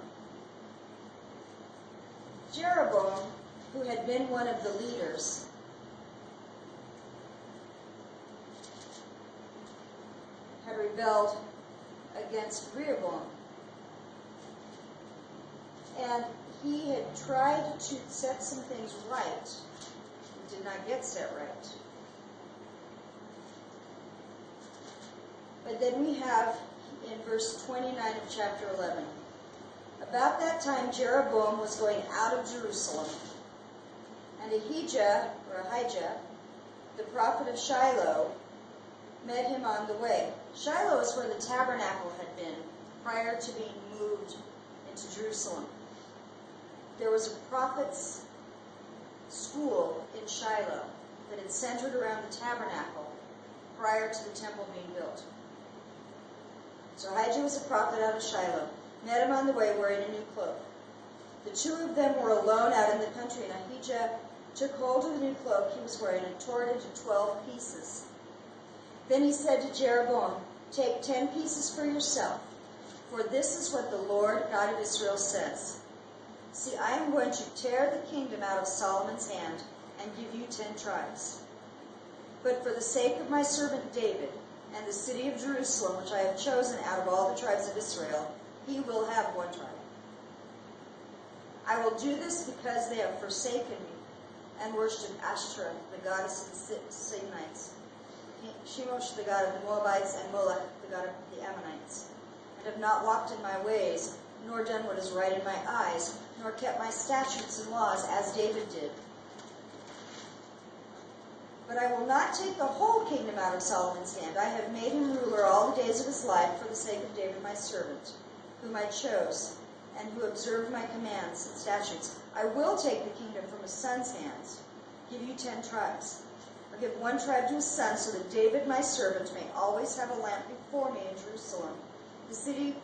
Jeroboam, who had been one of the leaders, had rebelled against Rehoboam. And he had tried to set some things right. He did not get set right. But then we have in verse 29 of chapter 11, about that time Jeroboam was going out of Jerusalem, and Ahijah, the prophet of Shiloh, met him on the way. Shiloh is where the tabernacle had been prior to being moved into Jerusalem. There was a prophet's school in Shiloh that had centered around the tabernacle prior to the temple being built. So Ahijah was a prophet out of Shiloh, met him on the way wearing a new cloak. The two of them were alone out in the country, and Ahijah took hold of the new cloak he was wearing and tore it into 12 pieces. Then he said to Jeroboam, "Take 10 pieces for yourself, for this is what the Lord God of Israel says. See, I am going to tear the kingdom out of Solomon's hand and give you 10 tribes. But for the sake of my servant David and the city of Jerusalem, which I have chosen out of all the tribes of Israel, he will have 1 tribe. I will do this because they have forsaken me and worshipped Ashtoreth, the goddess of the Sidonites, Shemosh, the god of the Moabites, and Molech, the god of the Ammonites, and have not walked in my ways, nor done what is right in my eyes, nor kept my statutes and laws as David did. But I will not take the whole kingdom out of Solomon's hand. I have made him ruler all the days of his life for the sake of David my servant, whom I chose, and who observed my commands and statutes. I will take the kingdom from his son's hands, give you 10 tribes. I'll give 1 tribe to his son, so that David my servant may always have a lamp before me in Jerusalem, the city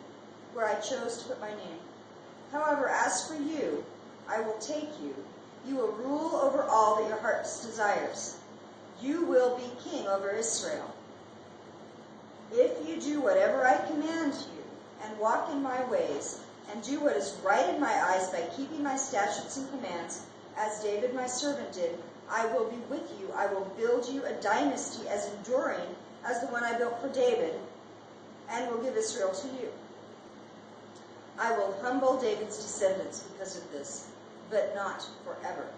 where I chose to put my name. However, as for you, I will take you. You will rule over all that your heart desires. You will be king over Israel. If you do whatever I command you, and walk in my ways, and do what is right in my eyes by keeping my statutes and commands, as David my servant did, I will be with you. I will build you a dynasty as enduring as the one I built for David, and will give Israel to you. I will humble David's descendants because of this, but not forever."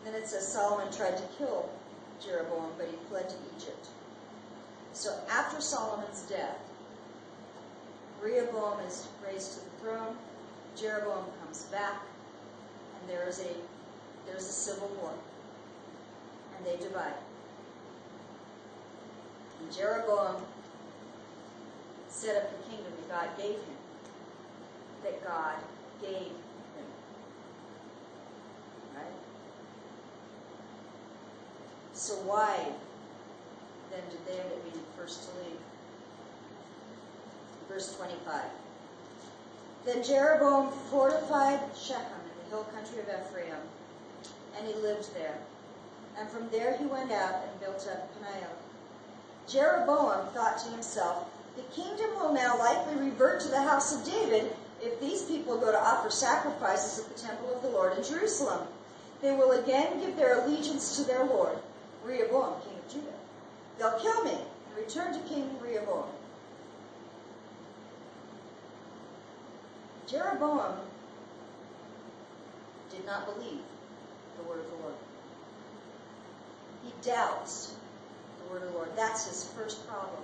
Then it says Solomon tried to kill Jeroboam, but he fled to Egypt. So after Solomon's death, Rehoboam is raised to the throne, Jeroboam comes back, and there's a civil war, and they divide. And Jeroboam set up the kingdom that God gave him. Right? So why then did they end up being the first to leave? Verse 25. Then Jeroboam fortified Shechem in the hill country of Ephraim, and he lived there. And from there he went out and built up Peniel. Jeroboam thought to himself, the kingdom will now likely revert to the house of David if these people go to offer sacrifices at the temple of the Lord in Jerusalem. They will again give their allegiance to their Lord, Rehoboam, king of Judah. They'll kill me and return to King Rehoboam. Jeroboam did not believe the word of the Lord. He doubts the word of the Lord. That's his first problem.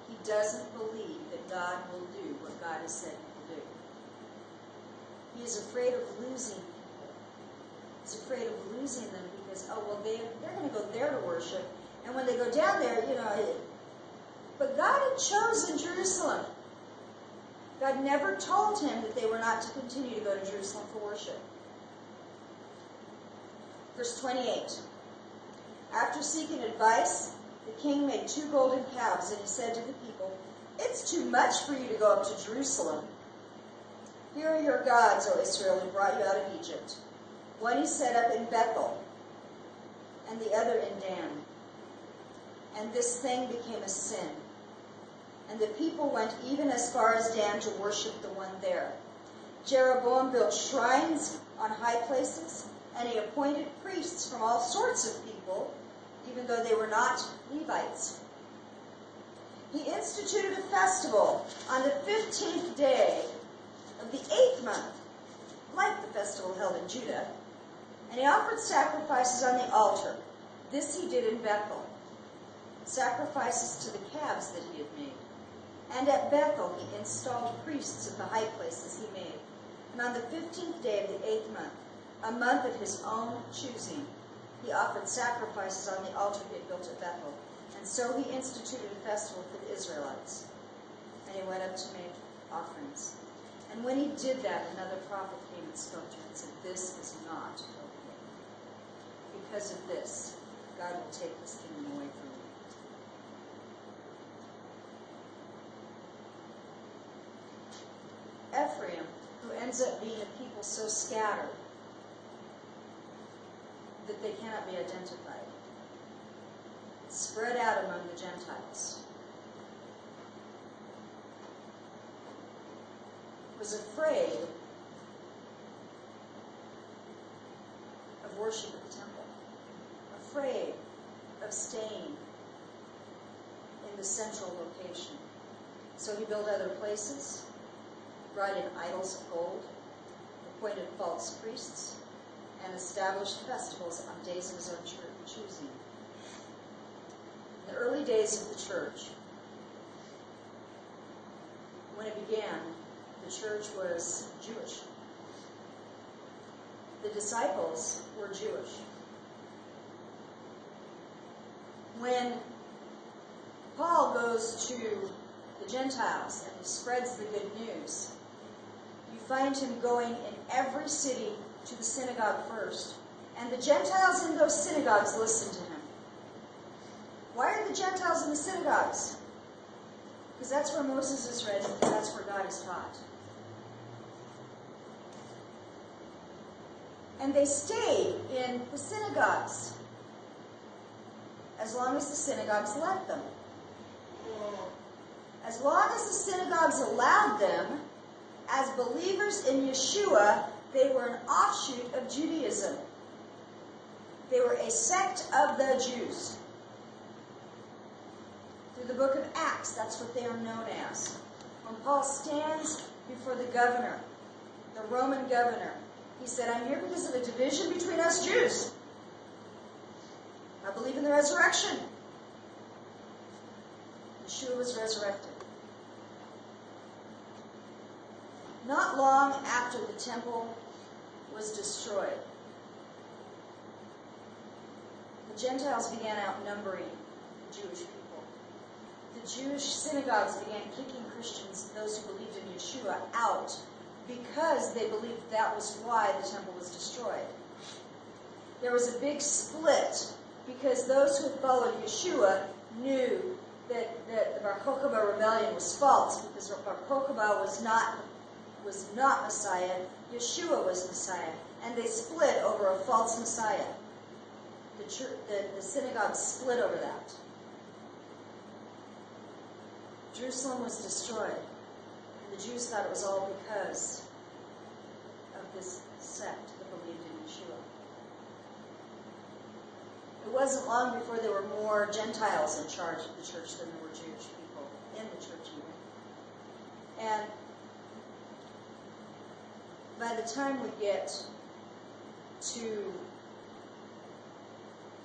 He doesn't believe that God will do what God has said he will do. He is afraid of losing people. He's afraid of losing them because, they're going to go there to worship. And when they go down there, but God had chosen Jerusalem. God never told him that they were not to continue to go to Jerusalem for worship. Verse 28. After seeking advice, the king made 2 golden calves, and he said to the people, it's too much for you to go up to Jerusalem. Here are your gods, O Israel, who brought you out of Egypt. One he set up in Bethel, and the other in Dan. And this thing became a sin. And the people went even as far as Dan to worship the one there. Jeroboam built shrines on high places, and he appointed priests from all sorts of people, even though they were not Levites. He instituted a festival on the 15th day of the 8th month, like the festival held in Judah, and he offered sacrifices on the altar. This he did in Bethel, sacrifices to the calves that he had made. And at Bethel he installed priests at the high places he made. And on the 15th day of the 8th month, a month of his own choosing, he offered sacrifices on the altar he had built at Bethel. And so he instituted a festival for the Israelites. And he went up to make offerings. And when he did that, another prophet came and spoke to him and said, this is not okay. Because of this, God will take this kingdom away from you. Ephraim, who ends up being a people so scattered that they cannot be identified, spread out among the Gentiles, was afraid of worship at the temple, afraid of staying in the central location. So he built other places, brought in idols of gold, appointed false priests, and established festivals on days of his own choosing. In the early days of the church, when it began, the church was Jewish. The disciples were Jewish. When Paul goes to the Gentiles and he spreads the good news, you find him going in every city to the synagogue first. And the Gentiles in those synagogues listen to him. Why are the Gentiles in the synagogues? Because that's where Moses is read, and that's where God is taught. And they stayed in the synagogues as long as the synagogues let them. As long as the synagogues allowed them, as believers in Yeshua, they were an offshoot of Judaism. They were a sect of the Jews. Through the book of Acts, that's what they are known as. When Paul stands before the governor, the Roman governor, he said, I'm here because of a division between us Jews. I believe in the resurrection. Yeshua was resurrected. Not long after the temple was destroyed, the Gentiles began outnumbering the Jewish people. The Jewish synagogues began kicking Christians, those who believed in Yeshua, out because they believed that was why the temple was destroyed. There was a big split because those who followed Yeshua knew that the Bar Kokhba rebellion was false, because Bar Kokhba was not Messiah, Yeshua was Messiah, and they split over a false Messiah. The synagogue split over that. Jerusalem was destroyed, and the Jews thought it was all because of this sect that believed in Yeshua. It wasn't long before there were more Gentiles in charge of the church than there were Jewish people in the church even. And by the time we get to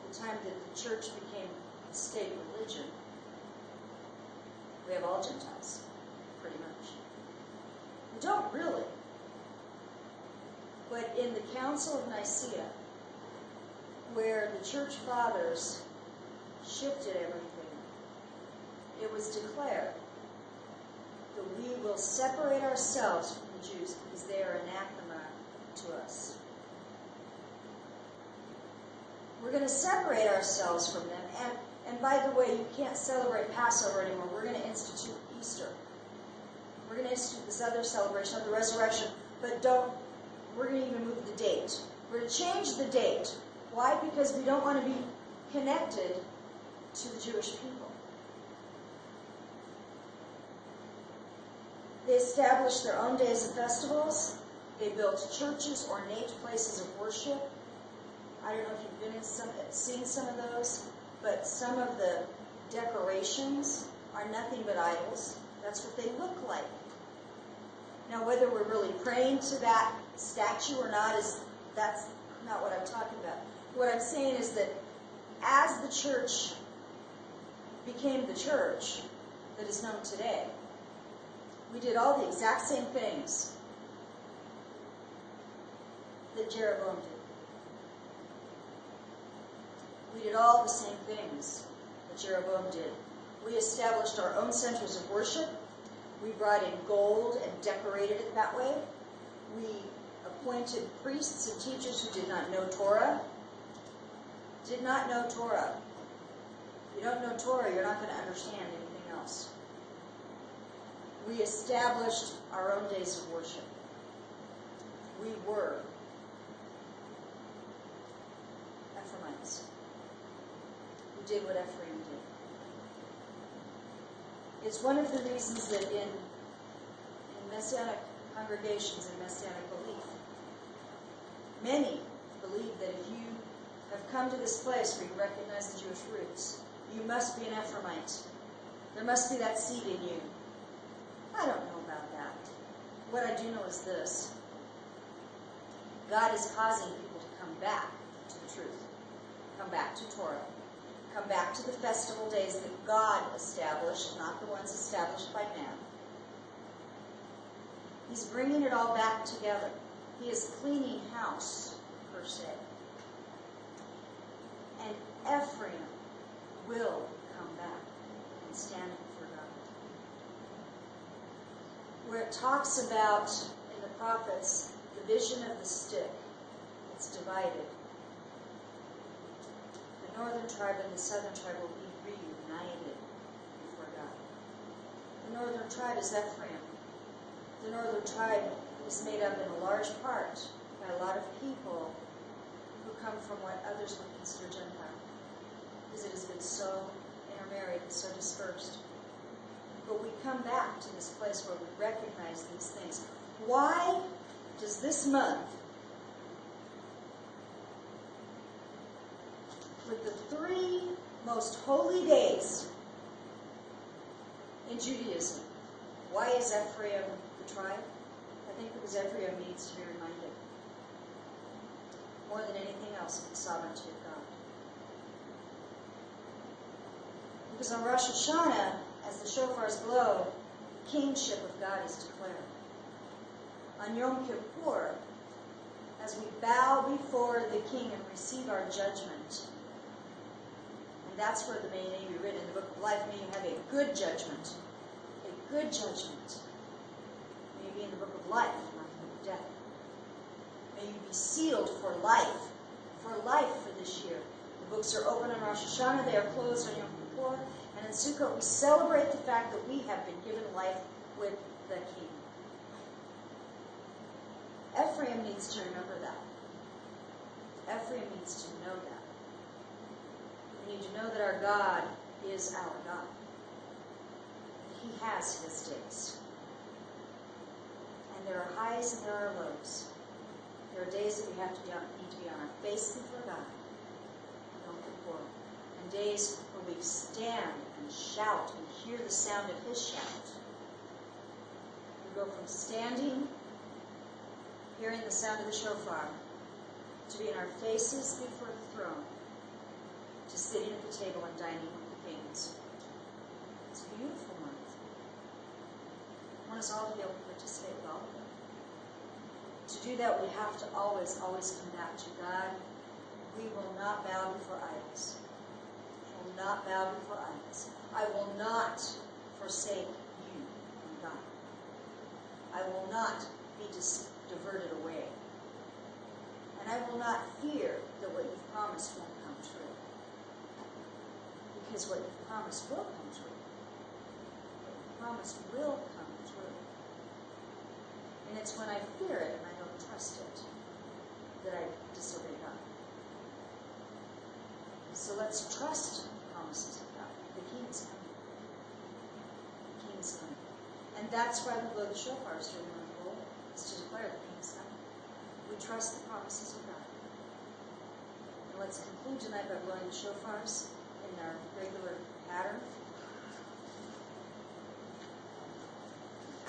the time that the church became a state religion, we have all Gentiles, pretty much. We don't really. But in the Council of Nicaea, where the church fathers shifted everything, it was declared that we will separate ourselves from the Jews because they are anathema to us. We're going to separate ourselves from them. And by the way, you can't celebrate Passover anymore. We're going to institute Easter. We're going to institute this other celebration of the resurrection, but we're going to even move the date. We're going to change the date. Why? Because we don't want to be connected to the Jewish people. They established their own days and festivals. They built churches, ornate places of worship. I don't know if you've been in seen some of those, but some of the decorations are nothing but idols. That's what they look like. Now, whether we're really praying to that statue or not, that's not what I'm talking about. What I'm saying is that as the church became the church that is known today, we did all the exact same things that Jeroboam did. We did all the same things that Jeroboam did. We established our own centers of worship. We brought in gold and decorated it that way. We appointed priests and teachers who did not know Torah. Did not know Torah. If you don't know Torah, you're not going to understand anything else. We established our own days of worship. We were Ephraimites. We did what Ephraim did. It's one of the reasons that in Messianic congregations and Messianic belief, many believe that if you have come to this place where you recognize the Jewish roots, you must be an Ephraimite. There must be that seed in you. I don't know about that. What I do know is this. God is causing people to come back to the truth. Come back to Torah. Come back to the festival days that God established, not the ones established by man. He's bringing it all back together. He is cleaning house, per se. And Ephraim will come back and stand before God. Where it talks about, in the prophets, the vision of the stick, it's divided. The northern tribe and the southern tribe will be reunited before God. The northern tribe is Ephraim. The northern tribe is made up in a large part by a lot of people who come from what others would consider Gentile, because it has been so intermarried and so dispersed. But we come back to this place where we recognize these things. Why does this month, with the 3 most holy days in Judaism, why is Ephraim the tribe? I think because Ephraim needs to be reminded, more than anything else, of the sovereignty of God. Because on Rosh Hashanah, as the shofars blow, the kingship of God is declared. On Yom Kippur, as we bow before the King and receive our judgment, and that's where may be written in the book of life, may you have a good judgment. A good judgment. May you be in the book of life, not the book of death. May you be sealed for life for this year. The books are open on Rosh Hashanah, they are closed on Yom Kippur, and in Sukkot we celebrate the fact that we have been given life with the King. Ephraim needs to remember that. Ephraim needs to know that. We need to know that our God is our God. He has his days. And there are highs and there are lows. There are days that we need to be on our face before God, Yom Kippur, and days where we stand and shout and hear the sound of His shout. We go from standing, hearing the sound of the shofar, to being our faces before the throne, to sitting at the table and dining with the kings. It's a beautiful month. I want us all to be able to participate with all of it. To do that, we have to always come back to God. We will not bow before idols. We will not bow before idols. I will not forsake you, God. I will not be diverted away. And I will not fear that what you've promised won't come true. Because what you've promised will come true. What you've promised will come true. And it's when I fear it and I don't trust it that I disobey God. So let's trust the promises of God. The King's coming. The King's coming. And that's why we blow the shofars during the roll, is to declare the King's coming. We trust the promises of God. And let's conclude tonight by blowing the shofars in our regular pattern.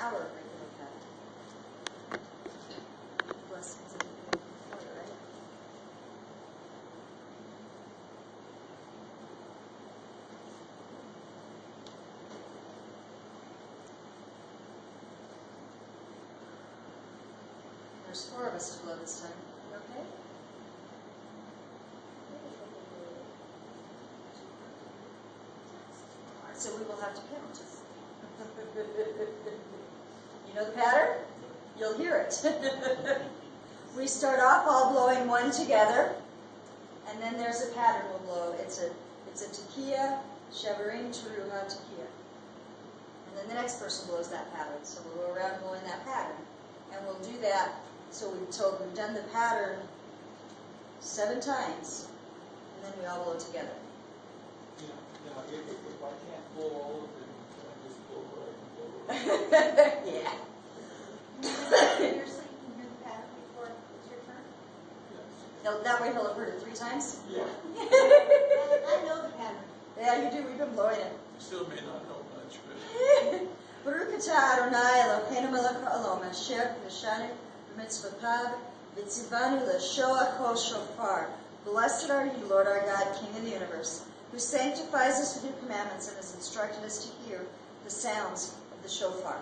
Our regular pattern. Blessings in the order, right? There's 4 of us to blow this time. You okay? So we will have to count. You know the pattern? You'll hear it. We start off all blowing one together, and then there's a pattern we'll blow. It's a tekiah, shavarim, teruah, tekiah. And then the next person blows that pattern. So we'll go around blowing that pattern. And we'll do that. So we've done the pattern 7 times, and then we all blow together. Yeah, if I can't blow all of them, can I just blow what I can blow? Yeah. Seriously, you hear the pattern before it's your turn? Yes. That way he'll have heard it 3 times. Yeah. I know the pattern. Yeah, you do. We've been blowing it. Still may not know much, but... Baruch atah Adonai Eloheinu melech haolam asher neshanu b'mitzvotav v'tzivanu l'shoach kol shofar. Blessed are you, Lord our God, King of the universe, who sanctifies us with your commandments and has instructed us to hear the sounds of the shofar.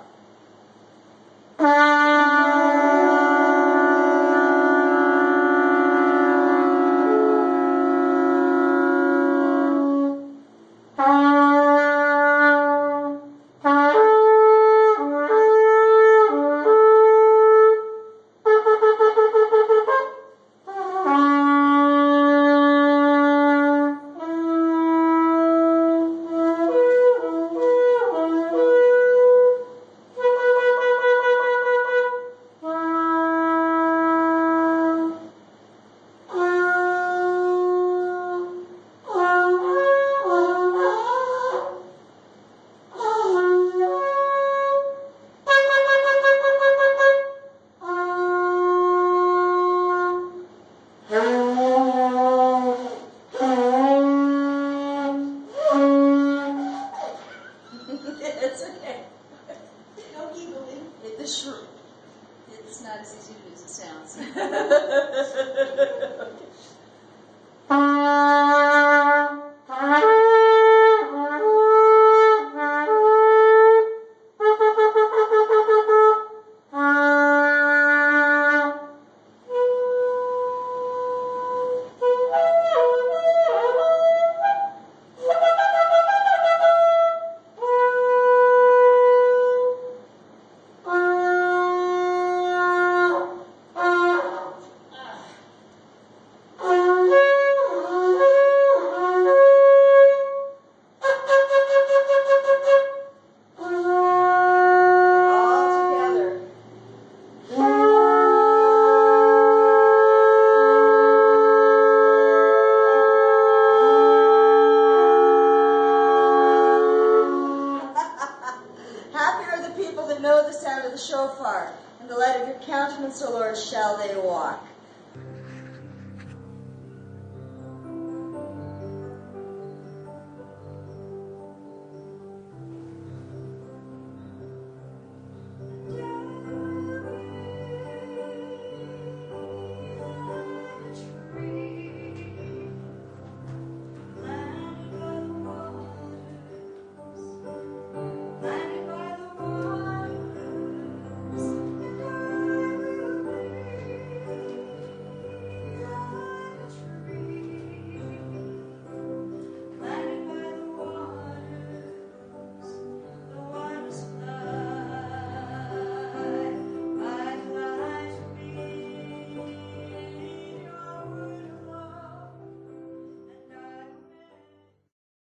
It's not as easy to do as it sounds. commandments, O Lord, shall they walk.